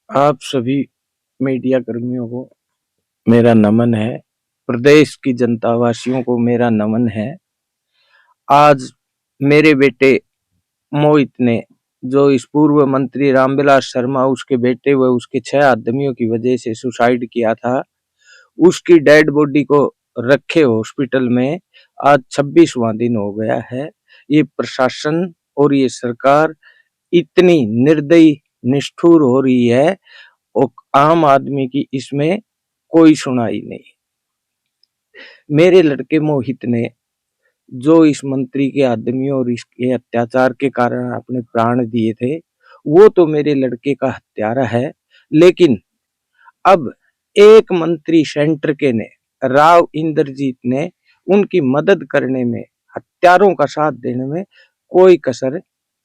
आप सभी मीडिया कर्मियों को मेरा नमन है। प्रदेश की जनता वासियों को मेरा नमन है। आज मेरे बेटे मोहित ने, जो इस पूर्व मंत्री रामविलास शर्मा उसके बेटे व उसके 6 आदमियों की वजह से सुसाइड किया था, उसकी डेड बॉडी को रखे हॉस्पिटल में आज 26वां दिन हो गया है। ये प्रशासन और ये सरकार इतनी निर्दयी निष्ठुर हो रही है और आम आदमी की इसमें कोई सुनाई नहीं। मेरे लड़के मोहित ने, जो इस मंत्री के आदमियों और इसके अत्याचार के कारण अपने प्राण दिए थे, वो तो मेरे लड़के का हत्यारा है। लेकिन अब एक मंत्री सेंटर के ने, राव इंद्रजीत ने, उनकी मदद करने में, हत्यारों का साथ देने में कोई कसर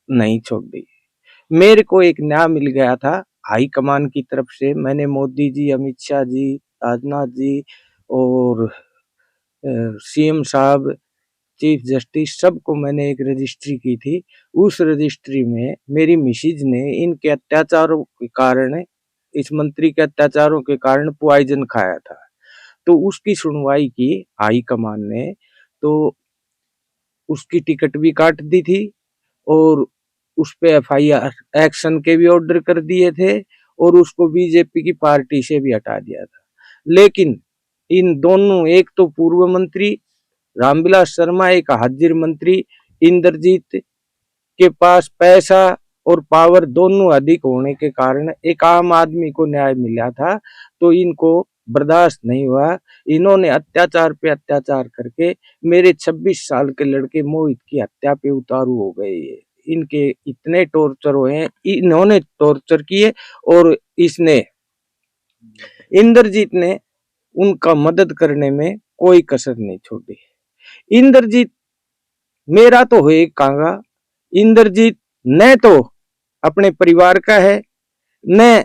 नहीं छोड़ दी। मेरे को एक न्याय मिल गया था हाई कमान की तरफ से। मैंने मोदी जी, अमित शाह जी, राजनाथ जी और सीएम साहब, चीफ जस्टिस, सबको मैंने एक रजिस्ट्री की थी। उस रजिस्ट्री में मेरी मिसिज ने इनके अत्याचारों के कारण, इस मंत्री के अत्याचारों के कारण पॉइजन खाया था। तो उसकी सुनवाई की हाई कमान ने, तो उसकी टिकट भी काट दी थी और उस पे एफआईआर एक्शन के भी ऑर्डर कर दिए थे और उसको बीजेपी की पार्टी से भी हटा दिया था। लेकिन इन दोनों, एक तो पूर्व मंत्री रामविलास शर्मा, एक हाजिर मंत्री इंद्रजीत के पास पैसा और पावर दोनों अधिक होने के कारण एक आम आदमी को न्याय मिला था, तो इनको बर्दाश्त नहीं हुआ। इन्होंने अत्याचार पे अत्याचार करके मेरे 26 साल के लड़के मोहित की हत्या पे उतारू हो गए। इनके इतने टॉर्चर हुए, इन्होंने टॉर्चर किए और इसने, इंद्रजीत ने, उनका मदद करने में कोई कसर नहीं छोड़ी। इंद्रजीत मेरा तो है कांगा, इंद्रजीत न तो अपने परिवार का है, न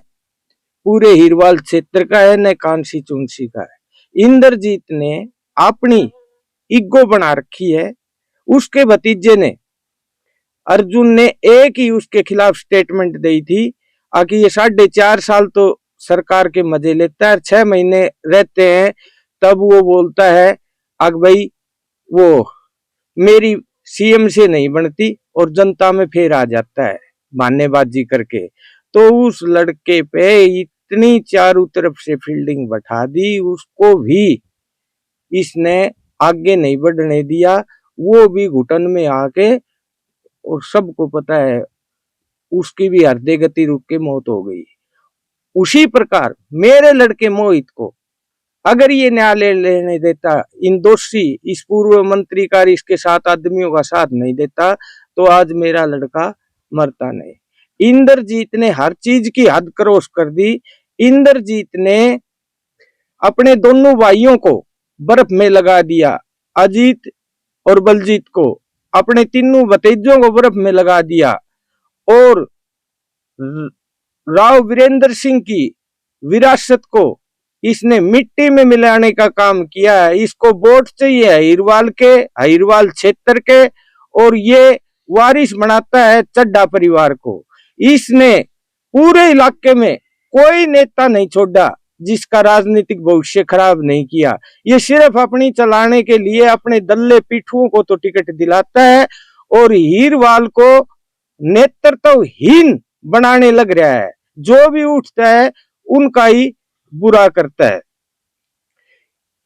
पूरे हीरवाल क्षेत्र का है, न कांसी चुनसी का है। इंद्रजीत ने अपनी ईगो बना रखी है। उसके भतीजे ने, अर्जुन ने, एक ही उसके खिलाफ स्टेटमेंट दी थी कि ये 4.5 साल तो सरकार के मजे लेता है, 6 महीने रहते हैं तब वो बोलता है अग भाई वो मेरी सीएम से नहीं बनती और जनता में फिर आ जाता है बहानेबाजी करके। तो उस लड़के पे इतनी चारों तरफ से फील्डिंग बैठा दी, उसको भी इसने आगे नहीं बढ़ने दिया। वो भी घुटन में आके, और सबको पता है उसकी भी हृदय गति रुक के मौत हो गई। उसी प्रकार मेरे लड़के मोहित को अगर ये न्यायालय लेने देता, इन दोषी इस पूर्व मंत्री का, इसके 7 आदमियों का साथ नहीं देता, तो आज मेरा लड़का मरता नहीं। इंद्रजीत ने हर चीज की हद क्रॉस कर दी। इंद्रजीत ने अपने दोनों भाइयों को बर्फ में लगा दिया, अजीत और बलजीत को, अपने तीनों भतीजों को बर्फ में लगा दिया और राव वीरेंद्र सिंह की विरासत को इसने मिट्टी में मिलाने का काम किया है। इसको वोट चाहिए हिरवाल क्षेत्र के, और ये वारिस बनाता है चड्ढा परिवार को। इसने पूरे इलाके में कोई नेता नहीं छोड़ा जिसका राजनीतिक भविष्य खराब नहीं किया। ये सिर्फ अपनी चलाने के लिए अपने दल्ले पीठुओं को तो टिकट दिलाता है और हीरवाल को नेतृत्वहीन बनाने लग रहा है। जो भी उठता है उनका ही बुरा करता है।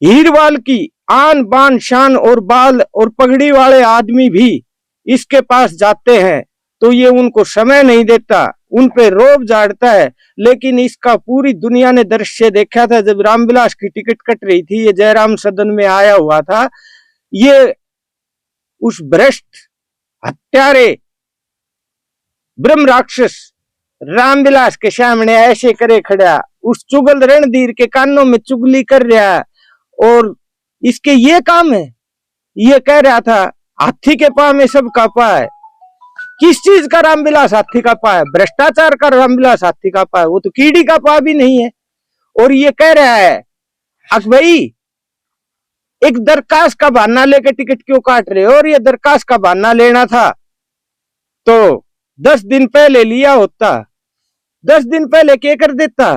हीरवाल की आन बान शान और बाल और पगड़ी वाले आदमी भी इसके पास जाते हैं तो ये उनको समय नहीं देता, उन पे रोब झाड़ता है। लेकिन इसका पूरी दुनिया ने दृश्य देखा था जब रामविलास की टिकट कट रही थी, ये जयराम सदन में आया हुआ था। ये उस भ्रष्ट हत्यारे ब्रह्म राक्षस रामविलास के सामने ऐसे करे खड़ा, उस चुगल रणधीर के कानों में चुगली कर रहा है। और इसके ये काम है, ये कह रहा था हाथी के पांव में सबका पा है। किस चीज का रामविलास हाथी का पा है? भ्रष्टाचार का रामविलास हाथी का पा है, वो तो कीड़ी का पा भी नहीं है। और ये कह रहा है अक भाई एक दरखास्त का बहाना लेकर टिकट क्यों काट रहे हो? और ये दरखास्त का बहाना लेना था तो 10 दिन पहले लिया होता, 10 दिन पहले क्या कर देता।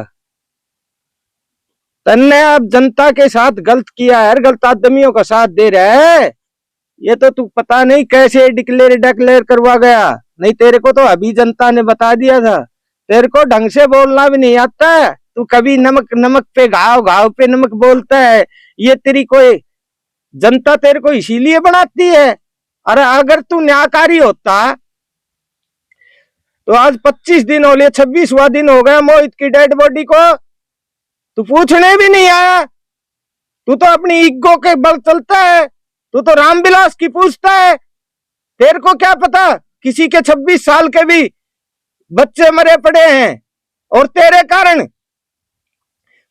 तन्ने अब जनता के साथ गलत किया है, गलत आदमियों का साथ दे रहा है। ये तो तू पता नहीं कैसे डिक्लेयर करवा गया, नहीं तेरे को तो अभी जनता ने बता दिया था। तेरे को ढंग से बोलना भी नहीं आता है, तू कभी नमक नमक पे घाव, घाव पे नमक बोलता है। ये तेरी कोई जनता तेरे को इसीलिए बनाती है। अरे अगर तू न्यायकारी होता तो आज 25 दिन हो लिए, 26वां दिन हो गया मोहित की डेड बॉडी को, तू पूछने भी नहीं आया। तू तो अपनी ईगो के बल चलता है, तू तो रामविलास की पूछता है। तेरे को क्या पता किसी के 26 साल के भी बच्चे मरे पड़े हैं, और तेरे कारण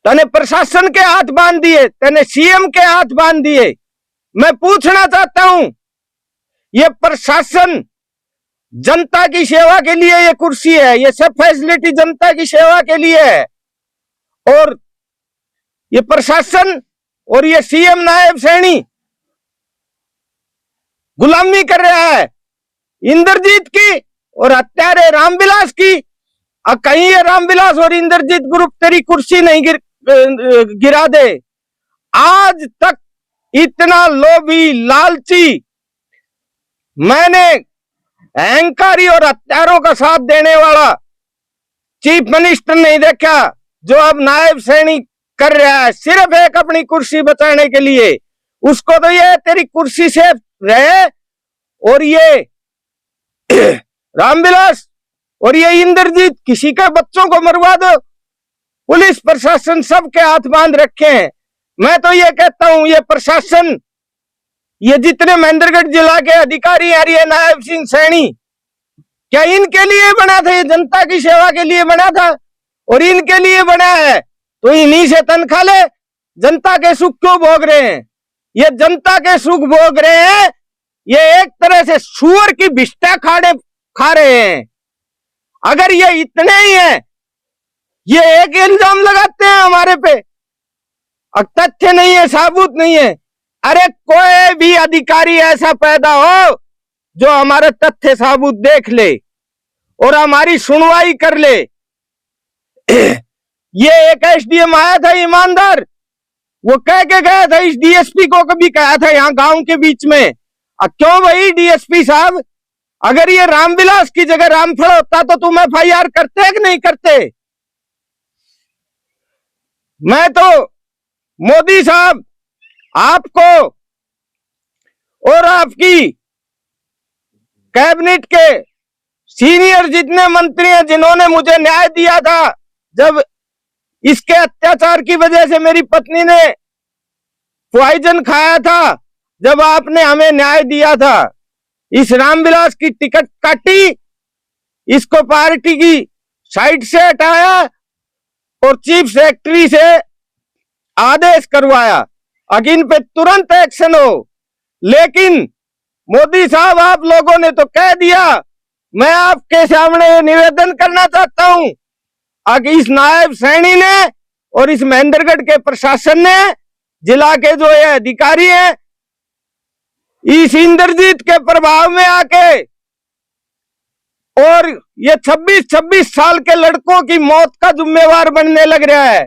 तने प्रशासन के हाथ बांध दिए, तने सीएम के हाथ बांध दिए। मैं पूछना चाहता हूं, ये प्रशासन जनता की सेवा के लिए ये कुर्सी है, ये सब फैसिलिटी जनता की सेवा के लिए है, और ये प्रशासन और ये सीएम नायब सैनी गुलामी कर रहा है इंद्रजीत की और हत्यारे रामविलास की। कहीं ये रामविलास और इंद्रजीत ग्रुप तेरी कुर्सी नहीं गिरा दे। आज तक इतना लोभी, लालची, मैंने अहंकारी और हत्यारों का साथ देने वाला चीफ मिनिस्टर नहीं देखा, जो अब नायब सैनी कर रहा है सिर्फ एक अपनी कुर्सी बचाने के लिए। उसको तो ये तेरी कुर्सी से रहे, और ये रामविलास और ये इंद्रजीत किसी के बच्चों को मरवा दो। पुलिस प्रशासन सबके हाथ बांध रखे हैं। मैं तो ये कहता हूं, ये प्रशासन, ये जितने महेंद्रगढ़ जिला के अधिकारी हैं, ये नायब सिंह सैनी, क्या इनके लिए बना था? ये जनता की सेवा के लिए बना था, और इनके लिए बना है तो इन्हीं से तनख्वाह ले। जनता के सुख क्यों भोग रहे हैं? ये जनता के सुख भोग रहे हैं, ये एक तरह से सुअर की बिस्टा खा रहे हैं। अगर ये इतने ही है, ये एक इल्जाम लगाते हैं हमारे पे, तथ्य नहीं है, साबुत नहीं है। अरे कोई भी अधिकारी ऐसा पैदा हो जो हमारे तथ्य साबुत देख ले और हमारी सुनवाई कर ले। ये एक एसडीएम आया था ईमानदार, वो कह के गया था, इस डीएसपी को कभी कहा था यहाँ गांव के बीच में। क्यों भाई डीएसपी साहब, अगर ये रामविलास की जगह रामफल होता तो तुम एफआईआर करते कि नहीं करते? मैं तो मोदी साहब आपको और आपकी कैबिनेट के सीनियर जितने मंत्री हैं जिन्होंने मुझे न्याय दिया था, जब इसके अत्याचार की वजह से मेरी पत्नी ने पॉइजन खाया था, जब आपने हमें न्याय दिया था, इस रामविलास की टिकट काटी, इसको पार्टी की साइड से हटाया और चीफ सेक्रेटरी से आदेश करवाया कि इन पे तुरंत एक्शन हो। लेकिन मोदी साहब, आप लोगों ने तो कह दिया। मैं आपके सामने निवेदन करना चाहता हूं कि इस नायब सैनी ने और इस महेंद्रगढ़ के प्रशासन ने, जिला के जो ये अधिकारी हैं, इस इंद्रजीत के प्रभाव में आके और ये 26-26 साल के लड़कों की मौत का जिम्मेवार बनने लग रहा है।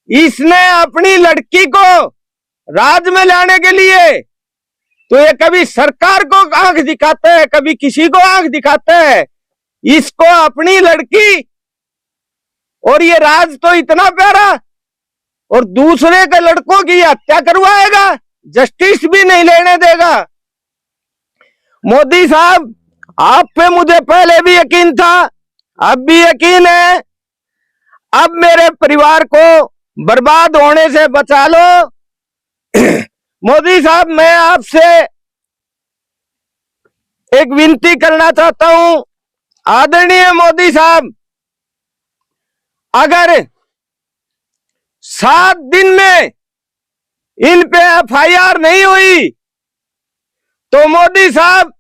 इसने अपनी लड़की को राज में लाने के लिए तो ये कभी सरकार को आंख दिखाता है, कभी किसी को आंख दिखाता है। इसको अपनी लड़की और ये राज तो इतना प्यारा, और दूसरे के लड़कों की हत्या करवाएगा, जस्टिस भी नहीं लेने देगा। मोदी साहब, आप पे मुझे पहले भी यकीन था, अब भी यकीन है। अब मेरे परिवार को बर्बाद होने से बचा लो। मोदी साहब, मैं आपसे एक विनती करना चाहता हूं। आदरणीय मोदी साहब, अगर 7 दिन में इन पे एफआईआर नहीं हुई तो मोदी साहब,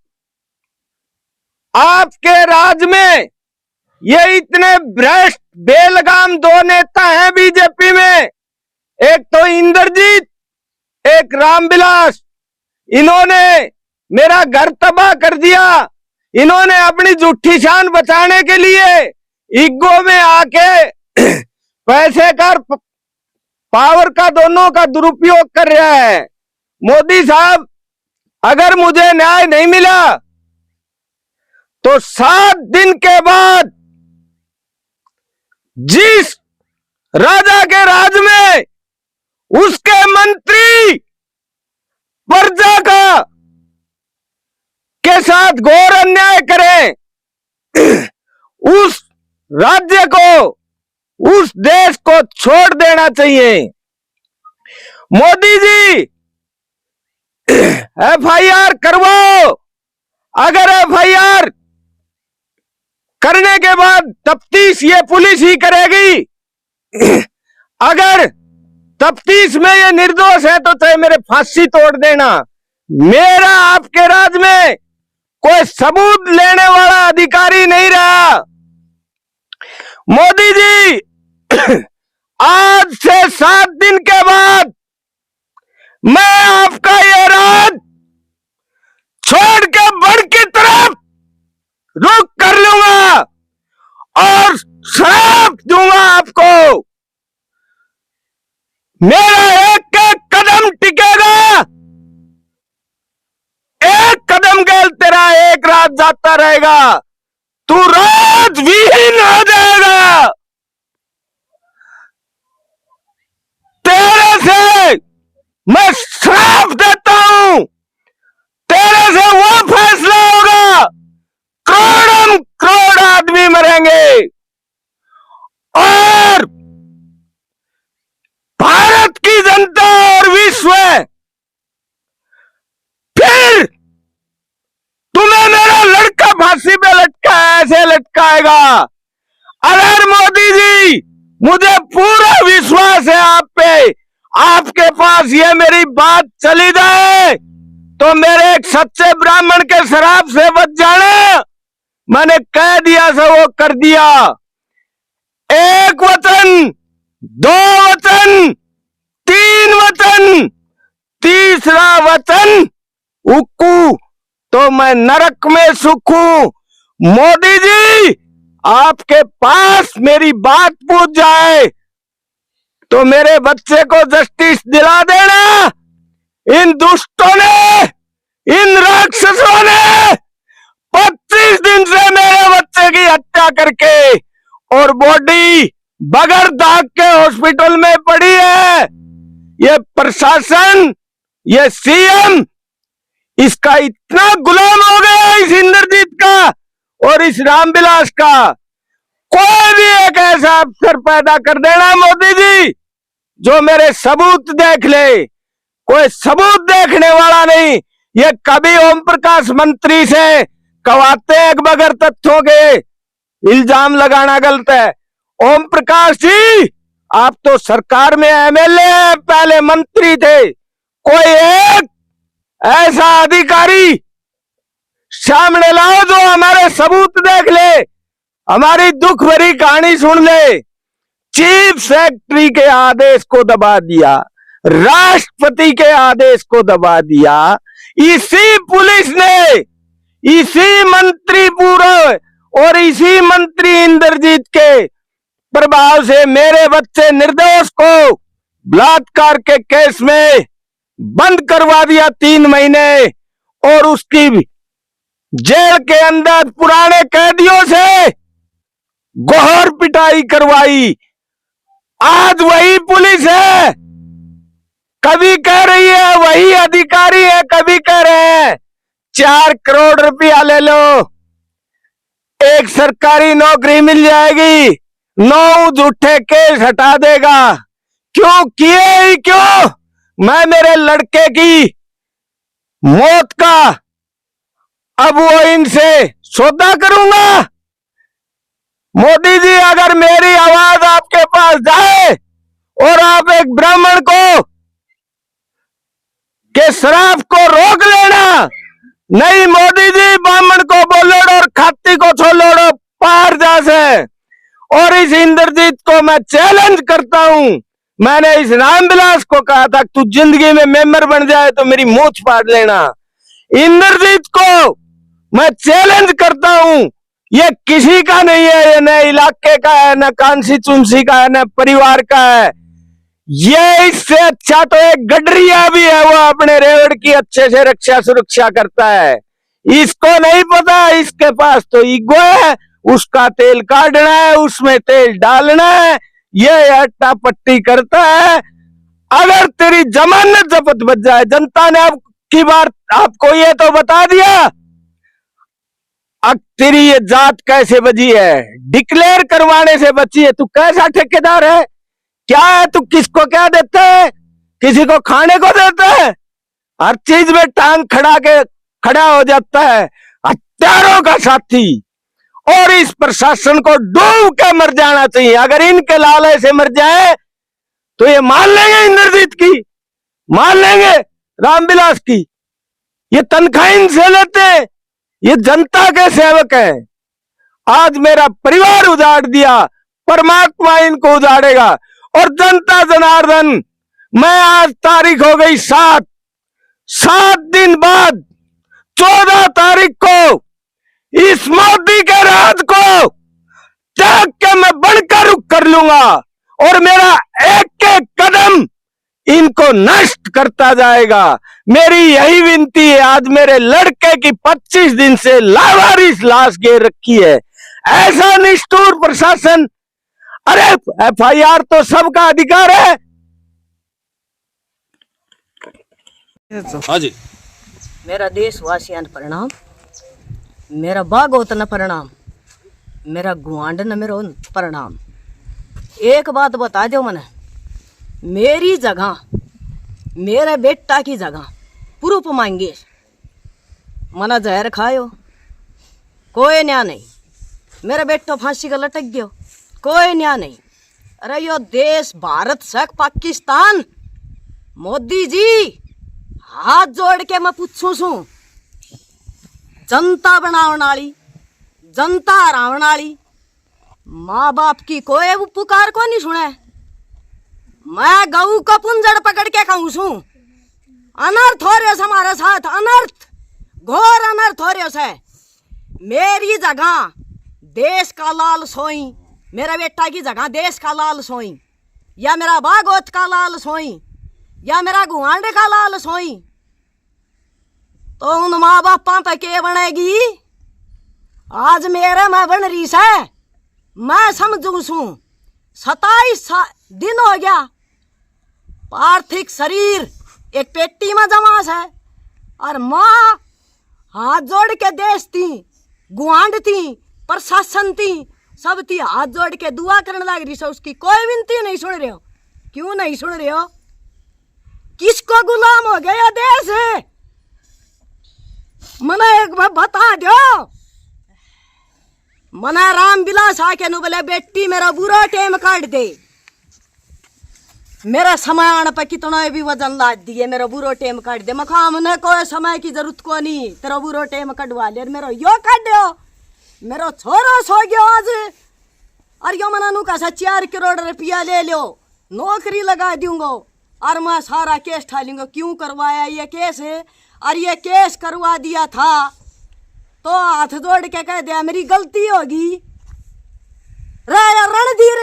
आपके राज में ये इतने भ्रष्ट बेलगाम 2 नेता हैं बीजेपी में, एक तो इंद्रजीत, एक रामविलास। इन्होंने मेरा घर तबाह कर दिया, इन्होंने अपनी झूठी शान बचाने के लिए ईगो में आके पैसे का पावर का दोनों का दुरुपयोग कर रहा है। मोदी साहब, अगर मुझे न्याय नहीं मिला तो 7 दिन के बाद जिस राजा के राज में उसके मंत्री प्रजा का के साथ घोर अन्याय करें, उस राज्य को, उस देश को छोड़ देना चाहिए। मोदी जी, एफआईआर करवाओ। अगर एफआईआर करने के बाद तफ्तीश ये पुलिस ही करेगी, अगर तफ्तीश में ये निर्दोष है तो चाहे मेरे फांसी तोड़ देना। मेरा आपके राज में कोई सबूत लेने वाला अधिकारी नहीं रहा। मोदी जी, आज से 7 दिन के बाद मैं आपका ये राज छोड़ के बढ़ की तरफ रुख कर लूंगा और श्राप दूंगा आपको। मेरा एक एक कदम टिकेगा, एक कदम गेल तेरा एक रात जाता रहेगा, तू राज विहीन हो जाएगा। तेरे से मैं श्राप देता हूं, तेरे से वो फैसला होगा, करोड़ों करोड़ आदमी मरेंगे और भारत की जनता और विश्व फिर तुम्हें मेरा लड़का फांसी पे लटका ऐसे लटकाएगा। अगर मोदी जी, मुझे पूरा विश्वास है आप पे, आपके पास ये मेरी बात चली जाए तो मेरे एक सच्चे ब्राह्मण के शराब से बच जाना। मैंने कह दिया से वो कर दिया। एक वचन, 2 वचन, 3 वचन, तीसरा वचन उक्कू तो मैं नरक में सुखूं। मोदी जी, आपके पास मेरी बात पूछ जाए तो मेरे बच्चे को जस्टिस दिला देना। इन दुष्टों ने, इन राक्षसों ने 25 दिन से मेरे बच्चे की हत्या करके और बॉडी बगैर दाग के हॉस्पिटल में पड़ी है। ये प्रशासन, ये सीएम इसका इतना गुलाम हो गया, इस इंद्रजीत का और इस रामविलास का। कोई भी एक ऐसा अफसर पैदा कर देना मोदी जी जो मेरे सबूत देख ले। कोई सबूत देखने वाला नहीं। ये कभी ओम प्रकाश मंत्री से कवाते हैं बगैर तथ्यों के, इल्जाम लगाना गलत है। ओम प्रकाश जी, आप तो सरकार में एमएलए हैं, पहले मंत्री थे। कोई एक ऐसा अधिकारी सामने लाओ जो हमारे सबूत देख ले, हमारी दुख भरी कहानी सुन ले। चीफ सेक्रेटरी के आदेश को दबा दिया, राष्ट्रपति के आदेश को दबा दिया। इसी पुलिस ने, इसी मंत्री पूरा और इसी मंत्री इंद्रजीत के प्रभाव से मेरे बच्चे निर्दोष को बलात्कार के केस में बंद करवा दिया 3 महीने और उसकी जेल के अंदर पुराने कैदियों से गोहर पिटाई करवाई। आज वही पुलिस है, कभी कह रही है वही अधिकारी है, कभी कह रहे हैं 4 करोड़ रुपया ले लो, एक सरकारी नौकरी मिल जाएगी, 9 झूठे केस हटा देगा। क्यों किए ही क्यों? मैं मेरे लड़के की मौत का अब वो इनसे सौदा करूंगा। मोदी जी, अगर मेरी आवाज आपके पास जाए और आप एक ब्राह्मण को के शराब को रोक लेना। नहीं मोदी जी, ब्राह्मण को बोलो और खाती को छोड़ो पार जा से। और इस इंद्रजीत को मैं चैलेंज करता हूं। मैंने इस रामविलास को कहा था तू जिंदगी में मेंबर बन जाए तो मेरी मूंछ फाड़ लेना। इंद्रजीत को मैं चैलेंज करता हूं, ये किसी का नहीं है, ये न इलाके का है, न कॉन्स्टिट्यूंसी का है, न परिवार का है। ये इससे अच्छा तो एक गडरिया भी है, वो अपने रेवड़ की अच्छे से रक्षा सुरक्षा करता है। इसको नहीं पता, इसके पास तो ईगो है, उसका तेल काटना है, उसमें तेल डालना है, ये अट्टा पट्टी करता है। अगर तेरी जमानत जब्त बच जाए, जनता ने अब की बार आपको ये तो बता दिया, अब तेरी ये जात कैसे बची है, डिक्लेयर करवाने से बची है। तू कैसा ठेकेदार है, क्या है तू, किसको क्या देता है, किसी को खाने को देता है, हर चीज में टांग खड़ा हो जाता है, हत्यारों का साथी। और इस प्रशासन को डूब के मर जाना चाहिए। अगर इनके लाले से मर जाए तो ये मान लेंगे इंद्रजीत की, मान लेंगे रामविलास की, ये तनख्वाह इनसे लेते हैं, ये जनता के सेवक हैं। आज मेरा परिवार उजाड़ दिया, परमात्मा इनको उजाड़ेगा। और जनता जनार्दन, मैं आज तारीख हो गई 7 दिन बाद 14 तारीख को इस मोदी के राज को त्याग के मैं बढ़कर रुख कर लूंगा, और मेरा एक एक कदम इनको नष्ट करता जाएगा। मेरी यही विनती है। आज मेरे लड़के की 25 दिन से लावारिस लाश गिर रखी है, ऐसा निष्ठुर प्रशासन। अरे FIR तो सबका अधिकार है। हाँ जी। मेरा देशवासियां प्रणाम, मेरा बागोतन प्रणाम, मेरा गुआंडन मेरो प्रणाम। एक बात बता दो मने, मेरी जगह, मेरे बेटा की जगह प्रूफ मांगे, मना जहर खायो, कोई न्याय नहीं। मेरा बेटा फांसी का लटक गयो, कोई न्याय नहीं। अरे यो देश भारत से पाकिस्तान, मोदी जी हाथ जोड़ के मैं पूछूं सू, जनता बनावन वाली, जनता हरावन वाली, माँ बाप की कोई पुकार को नहीं सुने। मैं गऊ को पुंजड़ पकड़ के कहूं सू, अनर्थ हो रहे हमारे साथ, अनर्थ, घोर अनर्थ हो रहे से। मेरी जगह देश का लाल सोई, मेरा बेटा की जगह देश का लाल सोई, या मेरा बागोत का लाल सोई, या मेरा गुआंड का लाल सोई, तो उन माँ बापा पे के बनेगी। आज मेरे में बन रही है, मैं समझू सू 27 दिन हो गया, पार्थिव शरीर एक पेटी में जमा है, और माँ हाथ जोड़ के देश थी, गुआंड थी, प्रशासन थी, सब थी हाथ जोड़ के दुआ करने लग रही है। उसकी कोई विनती नहीं सुन रहे हो, क्यों नहीं सुन रहे हो? किसको गुलाम हो गया देश है? मना एक बार बता दो। मना रामविलास आके नु बोले बेटी मेरा बुरा टेम काट दे, मेरा समय आने पर कितना भी वजन लाद दिए, मेरा बुरा टेम काट दे। मैं कहा मैंने कोई समय की जरूरत को नहीं, तेरा बुरा टेम कटवा ले, मेरा यो काट दो, मेरा छोरा सो गया आज, और यो मना नु कैसा 4 करोड़ रुपया ले लो, नौकरी लगा दूंगा, और मैं सारा केस ठा लूंगा। क्यों करवाया ये केस है? और ये केस करवा दिया था तो हाथ जोड़ के कह दिया मेरी गलती होगी। रे रणधीर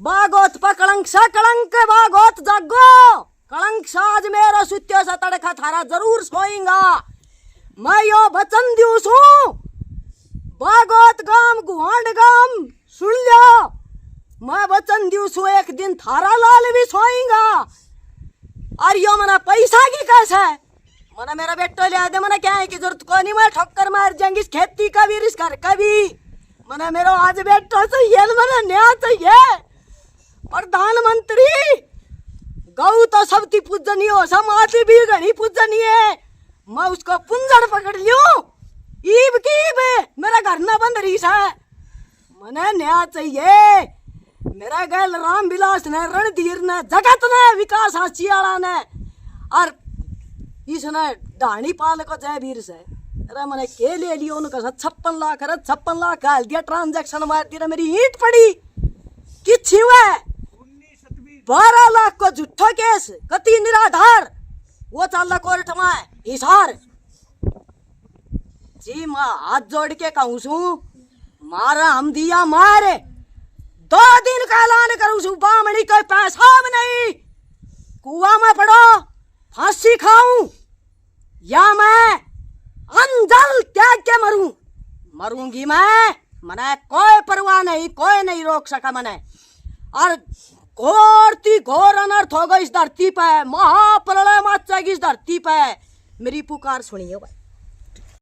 बागोत पर कलंक सा कलंक, बागोत जागो, कलंक साज मेरा सुत्यो सा तड़का थारा जरूर सोएगा। मैं यो वचन दियो सू, बागोत गाम गुहांड गाम सुन लो, मैं वचन दियो सू एक दिन थारा लाल भी सोएगा। और यो मना पैसा की कैसे मना मेरा बेटो ले दे, मना क्या है की जरूरत को नहीं, मैं ठक्कर मार जाएंगी खेती का भी रिस्क का भी। मना मेरा आज बेटो चाहिए, मना न्याय चाहिए। प्रधानमंत्री गौ तो सबकी पूजनीय हो, समाधि भी घनी पूजनीय है, मैं उसको पुंजड़ पकड़ लूं ईब की मेरा घर न बंद रही है। मने न्याय चाहिए। मेरा गैल रामविलास ने, रणधीर ने, जगत ने, विकास हासियाला ने, और इसने डाणी पाल को जय वीर से। अरे मैंने के ले लियो उनका 56 लाख, अरे 56 लाख गाल दिया, ट्रांजैक्शन मार दिया, मेरी ईंट पड़ी किछ हुआ 12 लाख को झूठा केस, कति निराधार, वो चल कोर्ट में हिसार। जी मैं हाथ जोड़ के कहूँ छू मारा हम दिया मारे 2 दिन का ऐलान करूँ छू बामणी कोई पैसा भी नहीं कुआ में पड़ो फांसी खाऊं या मैं अंजल त्याग के मरूं मरूंगी मैं मने कोई परवाह नहीं कोई नहीं रोक सका मने और घोरती घोर अनर्थ होगा इस धरती पे महाप्रलय मच जाएगी इस धरती पे मेरी पुकार सुनिए भाई।